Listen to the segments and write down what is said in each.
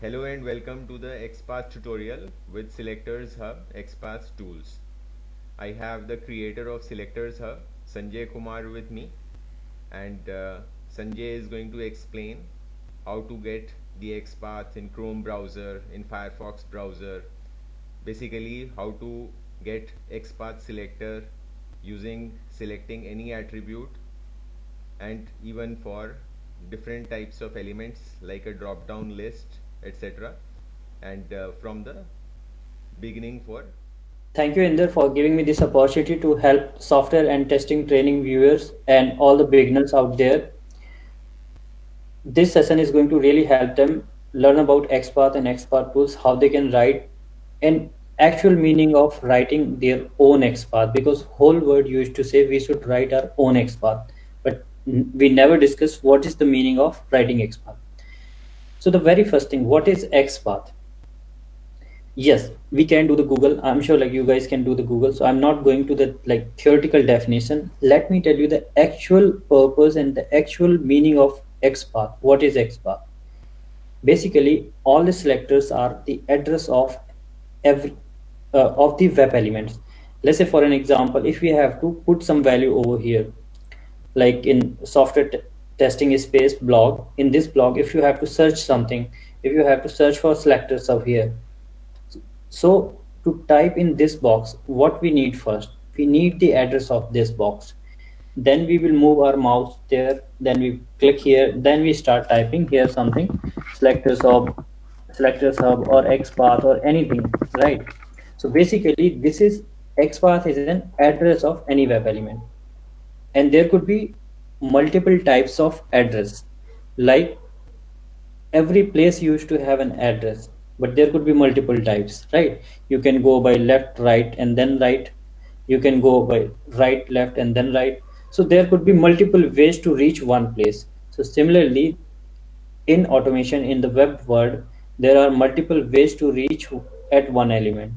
Hello and welcome to the XPath tutorial with Selectors Hub XPath tools. I have the creator of Selectors Hub, Sanjay Kumar, with me, and Sanjay is going to explain how to get the XPath in Chrome browser, in Firefox browser, basically how to get XPath selector using selecting any attribute, and even for different types of elements like a drop down list, etc., and from the beginning for. Thank you, Inder, for giving me this opportunity to help software and testing training viewers and all the beginners out there. This session is going to really help them learn about XPath and XPath tools, how they can write an actual meaning of writing their own XPath, because whole word used to say we should write our own XPath, but we never discuss what is the meaning of writing XPath. So the very first thing, what is XPath? Yes, we can do the Google. I'm sure like you guys can do the Google. So I'm not going to the like theoretical definition. Let me tell you the actual purpose and the actual meaning of XPath. What is XPath? Basically, all the selectors are the address of every of the web elements. Let's say for an example, if we have to put some value over here, like in software testing space blog, in this blog, if you have to search something, if you have to search for selectors of here, so to type in this box, what we need first, we need the address of this box. Then we will move our mouse there. Then we click here. Then we start typing here something, selectors hub or XPath or anything, right? So basically, this is XPath is an address of any web element, and there could be multiple types of address, like every place used to have an address, but there could be multiple types, right? You can go by left, right, and then right. You can go by right, left, and then right. So there could be multiple ways to reach one place. So similarly, in automation in the web world, there are multiple ways to reach at one element.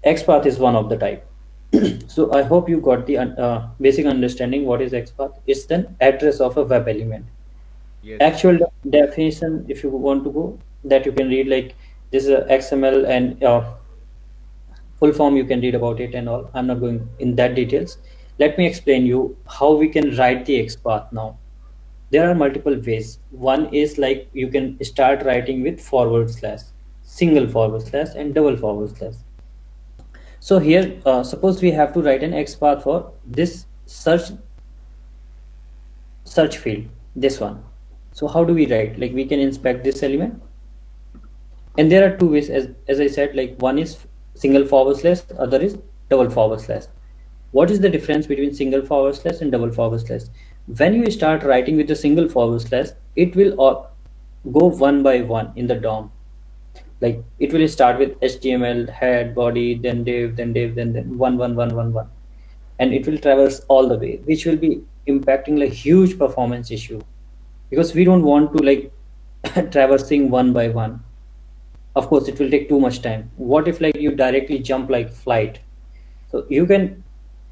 XPath is one of the type. So I hope you got the basic understanding what is XPath. It's the address of a web element. Yes, Actual definition, if you want to go, that you can read, like this is a XML and full form, you can read about it and all. I'm not going in that details. Let me explain you how we can write the XPath now. There are multiple ways. One is like you can start writing with forward slash, single forward slash, and double forward slash. So here, suppose we have to write an XPath for this search field, this one. So how do we write? Like we can inspect this element, and there are two ways, as I said, like one is single forward slash, other is double forward slash. What is the difference between single forward slash and double forward slash? When you start writing with a single forward slash, it will all go one by one in the DOM. Like it will start with HTML, head, body, then div, then one, and it will traverse all the way, which will be impacting like huge performance issue, because we don't want to like traversing one by one. Of course it will take too much time. What if like you directly jump like flight? So you can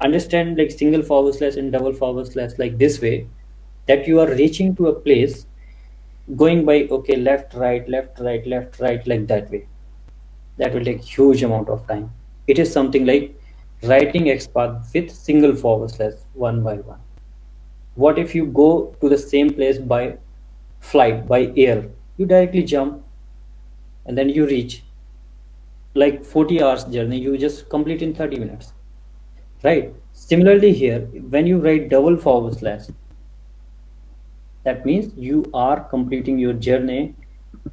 understand like single forward slash and double forward slash like this way, that you are reaching to a place going by, okay, left right, left right, left right, like that way. That will take huge amount of time. It is something like writing XPath with single forward slash one by one. What if you go to the same place by flight, by air? You directly jump and then you reach, like 40 hours journey you just complete in 30 minutes, right? Similarly here, when you write double forward slash, that means you are completing your journey,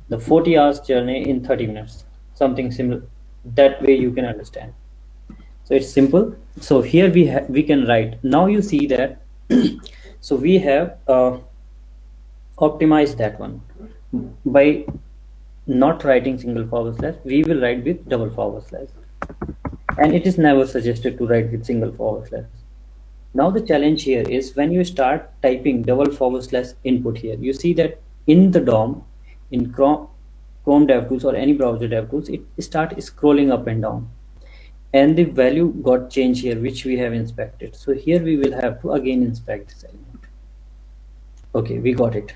the 40 hours journey, in 30 minutes, something similar. That way you can understand. So it's simple. So here we can write. Now you see that so we have optimized that one by not writing single forward slash. We will write with double forward slash, and it is never suggested to write with single forward slash. Now the challenge here is when you start typing double forward slash input here, you see that in the DOM, in Chrome DevTools or any browser DevTools, it start scrolling up and down, and the value got changed here, which we have inspected. So here we will have to again inspect this element. Okay, we got it.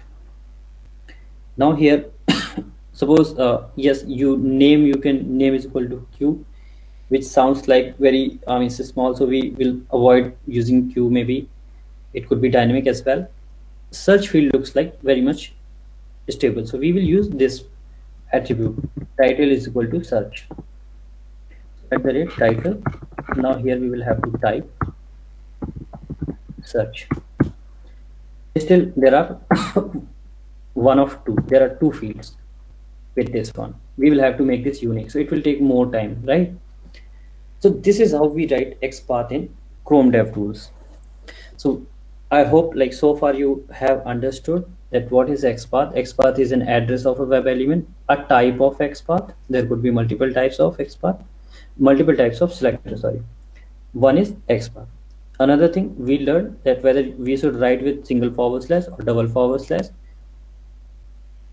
Now here, suppose yes, you can name is equal to q, which sounds like very it's small, so we will avoid using q. Maybe it could be dynamic as well. Search field looks like very much stable, so we will use this attribute. Title is equal to search at the rate title. Now here we will have to type search. Still there are one of two, there are two fields with this one. We will have to make this unique, so it will take more time, right? So this is how we write XPath in Chrome DevTools. So I hope like so far you have understood that what is XPath. XPath is an address of a web element, a type of XPath. There could be multiple types of XPath, multiple types of selector, sorry. One is XPath. Another thing we learned that whether we should write with single forward slash or double forward slash.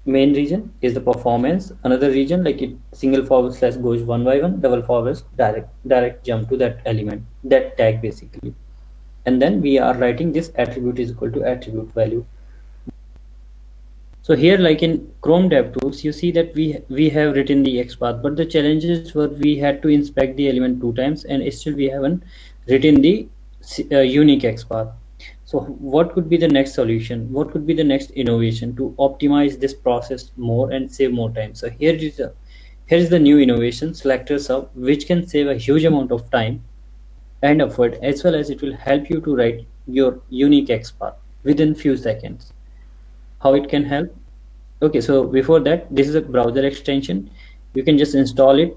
Main region is the performance. Another region, like it single forward slash goes one by one, double forward direct jump to that element, that tag basically. And then we are writing this attribute is equal to attribute value. So here, like in Chrome DevTools, you see that we have written the XPath, but the challenges were we had to inspect the element 2 times, and still we haven't written the unique XPath. So what could be the next solution? What could be the next innovation to optimize this process more and save more time? So here is the new innovation, Selector Sub, which can save a huge amount of time and effort, as well as it will help you to write your unique XPath within few seconds. How it can help? Okay, so before that, this is a browser extension. You can just install it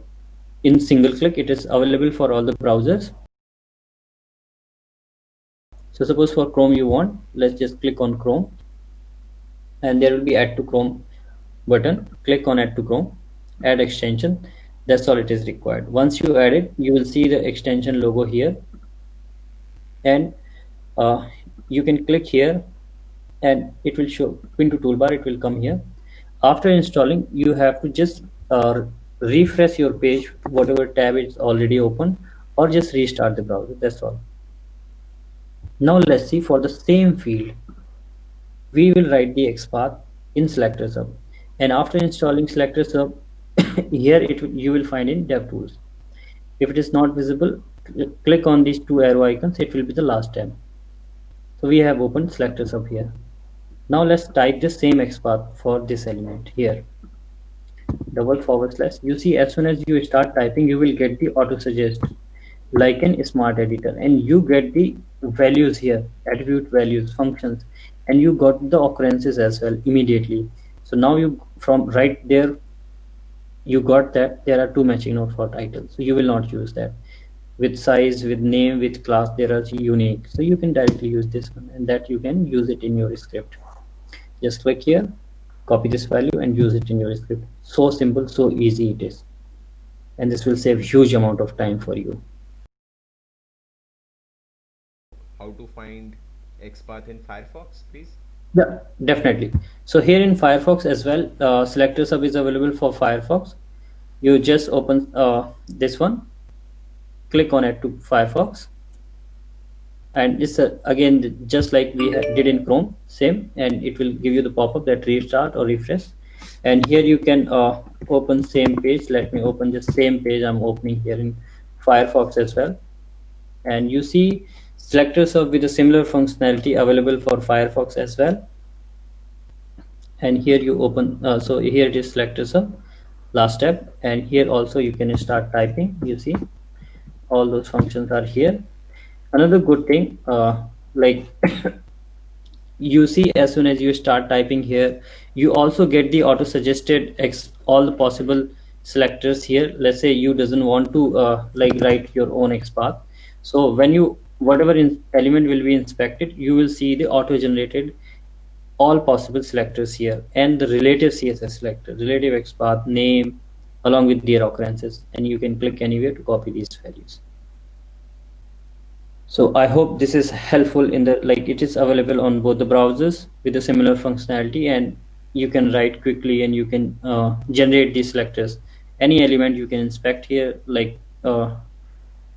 in single click. It is available for all the browsers. So suppose for Chrome you want, let's just click on Chrome, and there will be add to Chrome button. Click on add to Chrome, add extension. That's all it is required. Once you add it, you will see the extension logo here, and you can click here and it will show into toolbar. It will come here. After installing, you have to just refresh your page, whatever tab is already open, or just restart the browser. That's all. Now let's see, for the same field we will write the XPath in Selector Sub, and after installing Selector Sub here you will find in DevTools. If it is not visible, click on these two arrow icons. It will be the last tab. So we have opened Selector Sub here. Now let's type the same XPath for this element here, double forward slash. You see, as soon as you start typing, you will get the auto suggest like an smart editor, and you get the values here, attribute values, functions, and you got the occurrences as well immediately. So now you, from right there, you got that there are two matching nodes for title, so you will not use that. With size, with name, with class, there are unique, so you can directly use this one, and that you can use it in your script. Just click here, copy this value and use it in your script. So simple, so easy it is, and this will save huge amount of time for you. How to find XPath in Firefox, please? Yeah, definitely. So here in Firefox as well, Selector Sub is available for Firefox. You just open this one, click on it to Firefox, and it's again just like we did in Chrome, same, and it will give you the pop-up that restart or refresh. And here you can open same page. Let me open the same page I'm opening here in Firefox as well, and you see Selector Sub with a similar functionality available for Firefox as well. And here you open, so here it is Selector Sub, last step, and here also you can start typing. You see all those functions are here. Another good thing, like you see, as soon as you start typing here, you also get the auto suggested all the possible selectors here. Let's say you doesn't want to like write your own XPath, so when you whatever element will be inspected, you will see the auto generated all possible selectors here, and the relative CSS selector, relative XPath name, along with their occurrences, and you can click anywhere to copy these values. So I hope this is helpful in the, like, it is available on both the browsers with a similar functionality, and you can write quickly and you can generate these selectors. Any element you can inspect here, like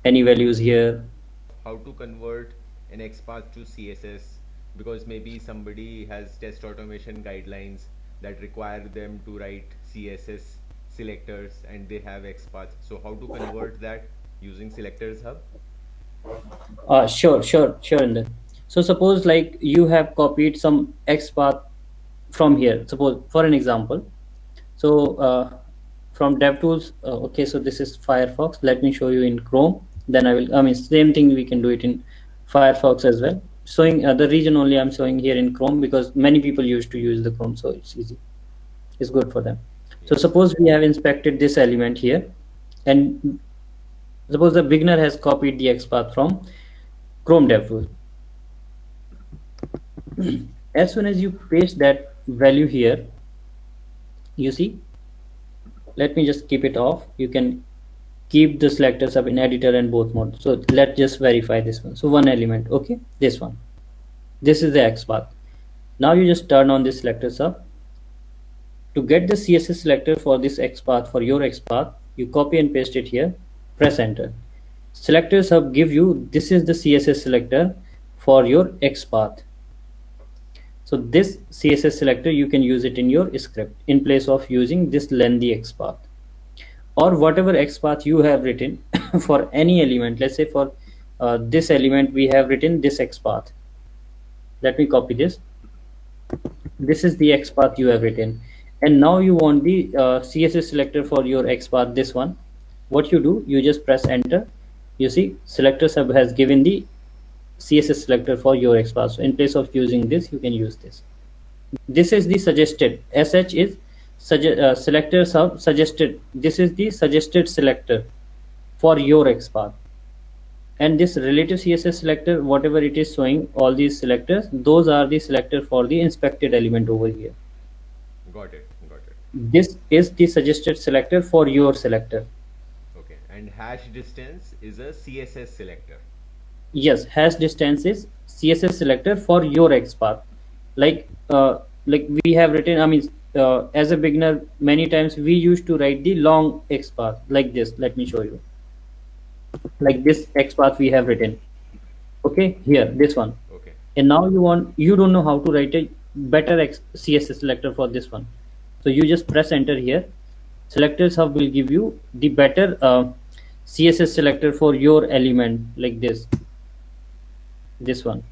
any values here. How to convert an XPath to CSS, because maybe somebody has test automation guidelines that require them to write CSS selectors and they have XPath. So how to convert that using Selectors Hub? Sure, Inder. So suppose like you have copied some XPath from here. Suppose for an example, so from DevTools, okay, so this is Firefox. Let me show you in Chrome. Then I mean, same thing we can do it in Firefox as well. Showing the region only I'm showing here in Chrome because many people used to use the Chrome, so it's easy. It's good for them. So Yes. suppose we have inspected this element here, and suppose the beginner has copied the XPath from Chrome DevTools. As soon as you paste that value here, you see, let me just keep it off. You can keep the selectors up in editor and both modes. So let's just verify this one. So one element, okay, this one. This is the XPath. Now you just turn on this selector sub. To get the CSS selector for this XPath, for your XPath, you copy and paste it here, press enter. Selector sub give you, this is the CSS selector for your XPath. So this CSS selector, you can use it in your script in place of using this lengthy XPath. Or whatever XPath you have written for any element. Let's say for this element, we have written this XPath. Let me copy this. This is the XPath you have written. And now you want the CSS selector for your XPath, this one. What you do, you just press enter. You see, selector sub has given the CSS selector for your XPath. So in place of using this, you can use this. This is the suggested. SH is selector sub suggested. This is the suggested selector for your XPath. And this relative CSS selector, whatever it is showing, all these selectors, those are the selector for the inspected element over here. Got it. This is the suggested selector for your selector. Okay. And hash distance is a CSS selector. Yes, hash distance is CSS selector for your XPath. Like we have written, I mean, as a beginner, many times we used to write the long XPath like this. Let me show you. Like this XPath we have written. Okay, here, this one. Okay. And now you don't know how to write a better CSS selector for this one. So you just press enter here. Selectors Hub will give you the better CSS selector for your element like this. This one.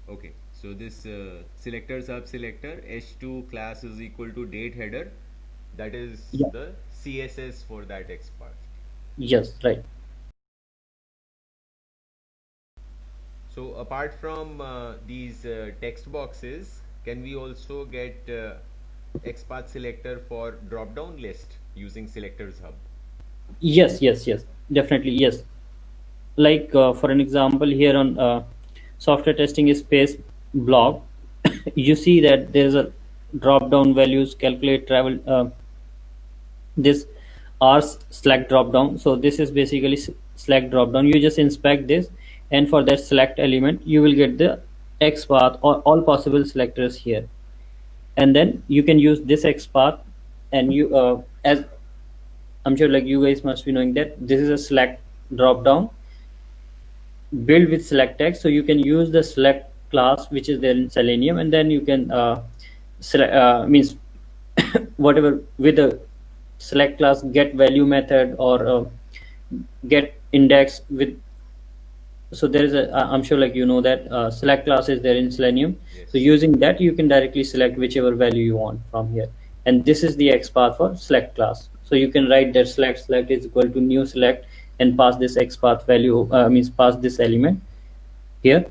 Okay. So this Selectors Hub selector h2 class is equal to date header. That is the CSS for that XPath. Yes, right. So apart from these text boxes, can we also get XPath selector for drop down list using Selectors Hub? Yes, definitely, yes. Like for an example here on software testing space blog, you see that there's a drop down values, calculate travel, this R select drop down. So this is basically select drop down. You just inspect this, and for that select element, you will get the XPath or all possible selectors here. And then you can use this XPath, and you as I'm sure like you guys must be knowing that this is a select drop down build with select text. So you can use the select class which is there in Selenium, and then you can select means whatever with the select class get value method or get index with. So there is a I'm sure like you know that select class is there in Selenium. Yes. So using that you can directly select whichever value you want from here, and this is the XPath for select class. So you can write that select is equal to new select and pass this XPath value, means pass this element here.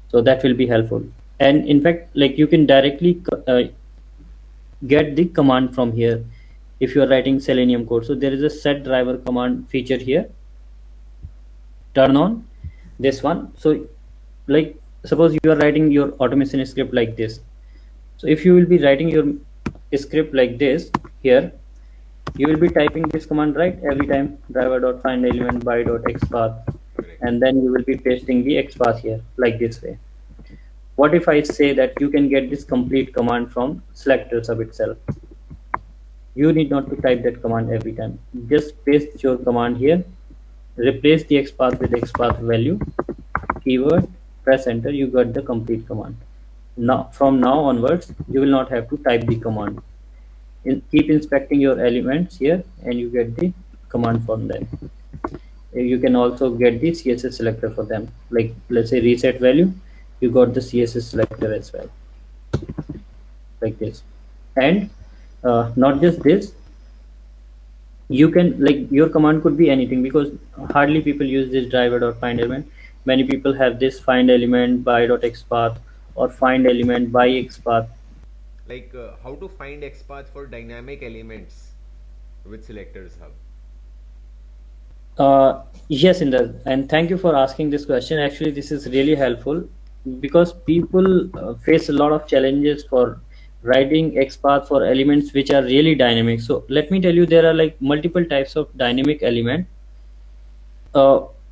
So that will be helpful. And in fact, like you can directly get the command from here if you are writing Selenium code. So there is a set driver command feature here. Turn on this one. So like suppose you are writing your automation script like this. So if you will be writing your script like this here, you will be typing this command right every time, driver.find element by.xpath, and then you will be pasting the XPath here like this way. What if I say that you can get this complete command from selector sub itself? You need not to type that command every time. Just paste your command here, replace the XPath with XPath value, keyword, press enter, you got the complete command. Now, from now onwards, you will not have to type the command. Keep inspecting your elements here, and you get the command from them. You can also get the CSS selector for them. Like let's say reset value, you got the CSS selector as well, like this. And not just this, you can like your command could be anything, because hardly people use this driver.find element. Many people have this find element by .xpath or find element by xpath. Like how to find XPath for dynamic elements with Selectors Hub. Yes, Inder, and thank you for asking this question. Actually, this is really helpful because people face a lot of challenges for writing XPath for elements which are really dynamic. So let me tell you, there are like multiple types of dynamic element.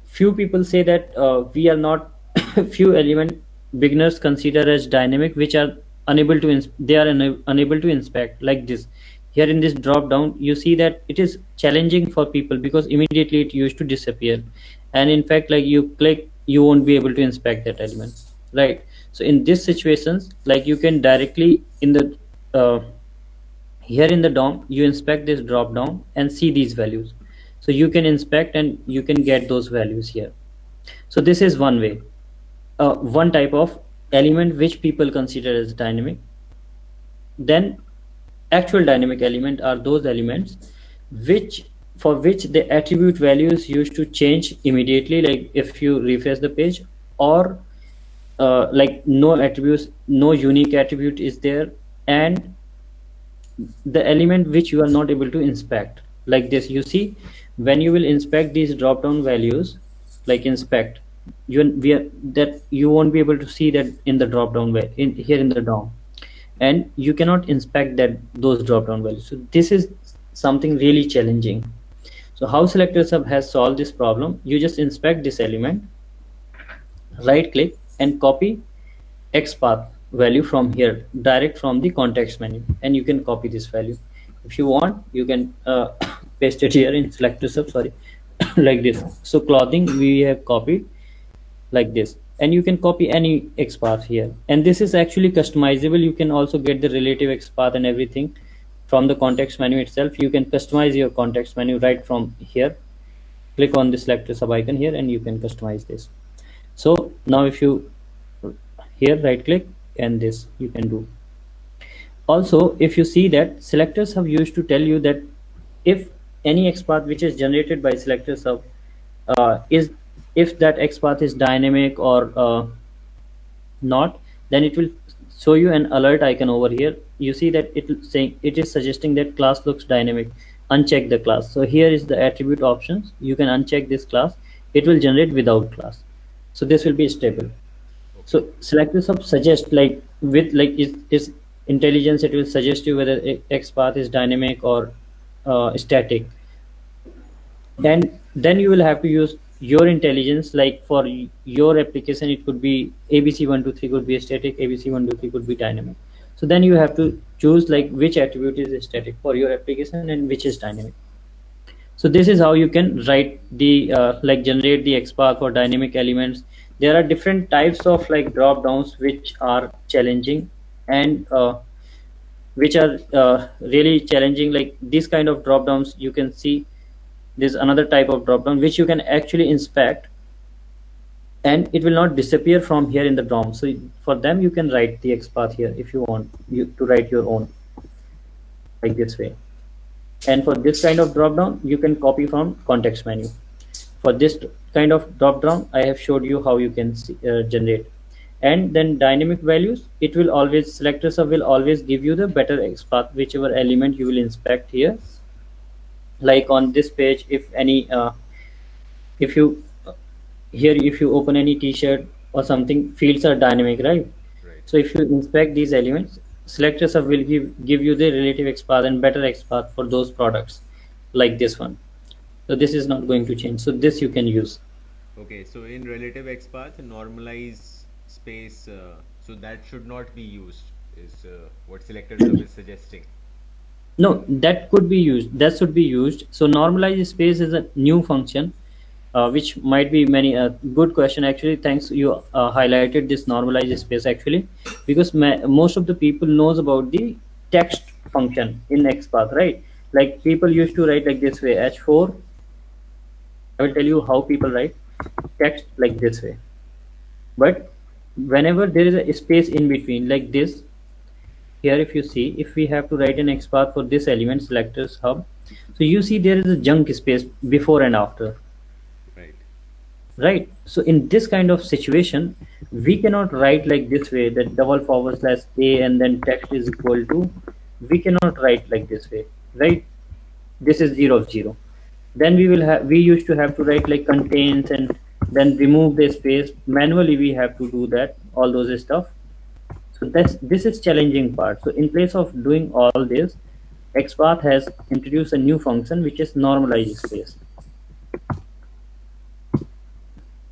Few people say that we are not few element beginners consider as dynamic, which are unable to they are unable to inspect, like this. Here in this drop down, you see that it is challenging for people because immediately it used to disappear, and in fact, like you click, you won't be able to inspect that element, right? So in these situations, like you can directly in the here in the DOM, you inspect this drop down and see these values. So you can inspect and you can get those values here. So this is one way, one type of element which people consider as dynamic. Then actual dynamic element are those elements which for which the attribute values used to change immediately, like if you refresh the page, or like no attributes, no unique attribute is there, and the element which you are not able to inspect, like this. You see, when you will inspect these drop down values, like inspect, we are that you won't be able to see that in the drop down in here in the DOM, and you cannot inspect that those drop down values. So this is something really challenging. So how Selector Sub has solved this problem? You just inspect this element, right click and copy XPath value from here, direct from the context menu, and you can copy this value. If you want, you can paste it here in Selector Sub, sorry, like this. So clothing we have copied like this, and you can copy any XPath here, and this is actually customizable. You can also get the relative XPath and everything from the context menu itself. You can customize your context menu right from here. Click on the Selector Sub icon here and you can customize this. So now if you here right click, and this you can do. Also, if you see that selectors have used to tell you that if any XPath which is generated by Selector Sub is, if that XPath is dynamic or not, then it will show you an alert icon over here. You see that it is saying, it is suggesting that class looks dynamic. Uncheck the class. So here is the attribute options. You can uncheck this class. It will generate without class. So this will be stable. So Selector Sub suggest, like with like its intelligence, it will suggest you whether XPath is dynamic or static, and then you will have to use your intelligence. Like for your application, it could be ABC123 could be static, ABC123 could be dynamic. So then you have to choose like which attribute is static for your application and which is dynamic. So this is how you can write the like generate the XPath for dynamic elements. There are different types of like drop downs which are challenging, and which are really challenging. Like this kind of drop downs, you can see there's another type of drop down which you can actually inspect, and it will not disappear from here in the DOM. So for them, you can write the XPath here if you want you to write your own, like this way. And for this kind of drop down, you can copy from context menu. For this kind of drop down, I have showed you how you can see, generate. And then dynamic values, it will always, Selector Sub will always give you the better XPath, whichever element you will inspect here. Like on this page, if any if you here if you open any t-shirt or something, fields are dynamic, right? Right. So if you inspect these elements, Selector Sub will give you the relative XPath and better XPath for those products, like this one. So this is not going to change, so this you can use. Okay, so in relative XPath, normalize space, so that should not be used, is what Selector Sub is suggesting. No, that could be used, that should be used. So normalize space is a new function which might be many good question actually. Thanks, you highlighted this normalized space actually, because most of the people knows about the text function in XPath, right? Like people used to write like this way, H4. I will tell you how people write text like this way. But whenever there is a space in between like this, here if you see, if we have to write an XPath for this element selectors hub, so you see there is a junk space before and after. Right. So in this kind of situation, we cannot write like this way, that /a and then text is equal to, we cannot write like this way, right? This is 0 of 0. Then we used to have to write like contains and then remove the space manually. We have to do that, all those stuff. So this is challenging part. So in place of doing all this, XPath has introduced a new function which is normalized space.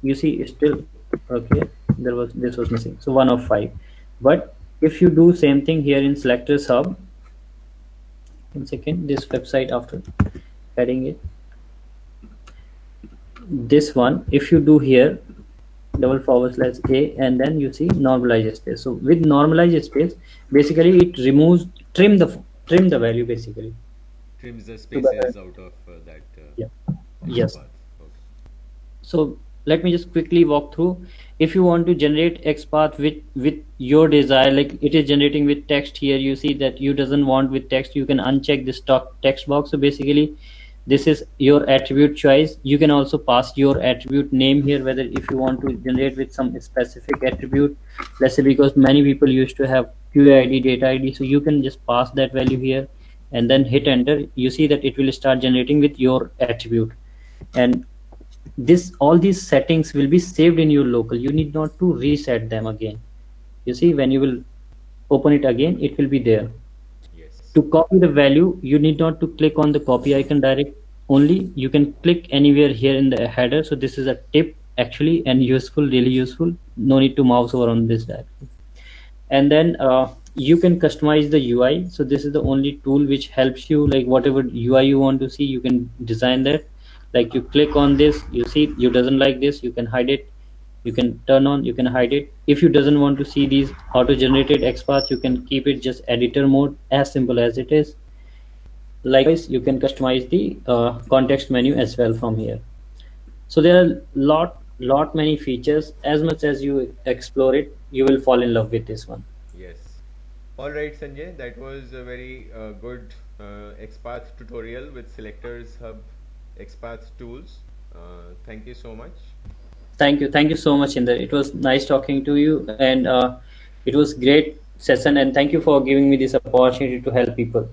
You see still, okay, this was missing, so 1 of 5. But if you do same thing here in selectors hub, one second, this website after adding it, this one, if you do here /a and then you see normalized space. So with normalized space, basically it removes, trim the value, basically trims the spaces out of that yeah. Yes. path. Okay. So let me just quickly walk through. If you want to generate XPath with your desire, like it is generating with text here, you see that you doesn't want with text, you can uncheck this text box. So basically this is your attribute choice. You can also pass your attribute name here, whether if you want to generate with some specific attribute, let's say because many people used to have QID, data ID, so you can just pass that value here and then hit enter. You see that it will start generating with your attribute, and all these settings will be saved in your local. You need not to reset them again. You see, when you will open it again, it will be there. Yes. To copy the value, you need not to click on the copy icon direct only. You can click anywhere here in the header. So this is a tip actually, and useful, really useful. No need to mouse over on this directly. And then you can customize the UI. So this is the only tool which helps you, like whatever UI you want to see, you can design that. Like you click on this, you see you doesn't like this, you can hide it, you can turn on, you can hide it. If you doesn't want to see these auto generated XPaths, you can keep it just editor mode, as simple as it is. Likewise, you can customize the context menu as well from here. So there are lot many features. As much as you explore it, you will fall in love with this one. Yes. All right, Sanjay, that was a very good XPath tutorial with Selectors Hub XPath tools. Thank you so much. Thank you so much, Inder. It was nice talking to you, and it was great session, and thank you for giving me this opportunity to help people.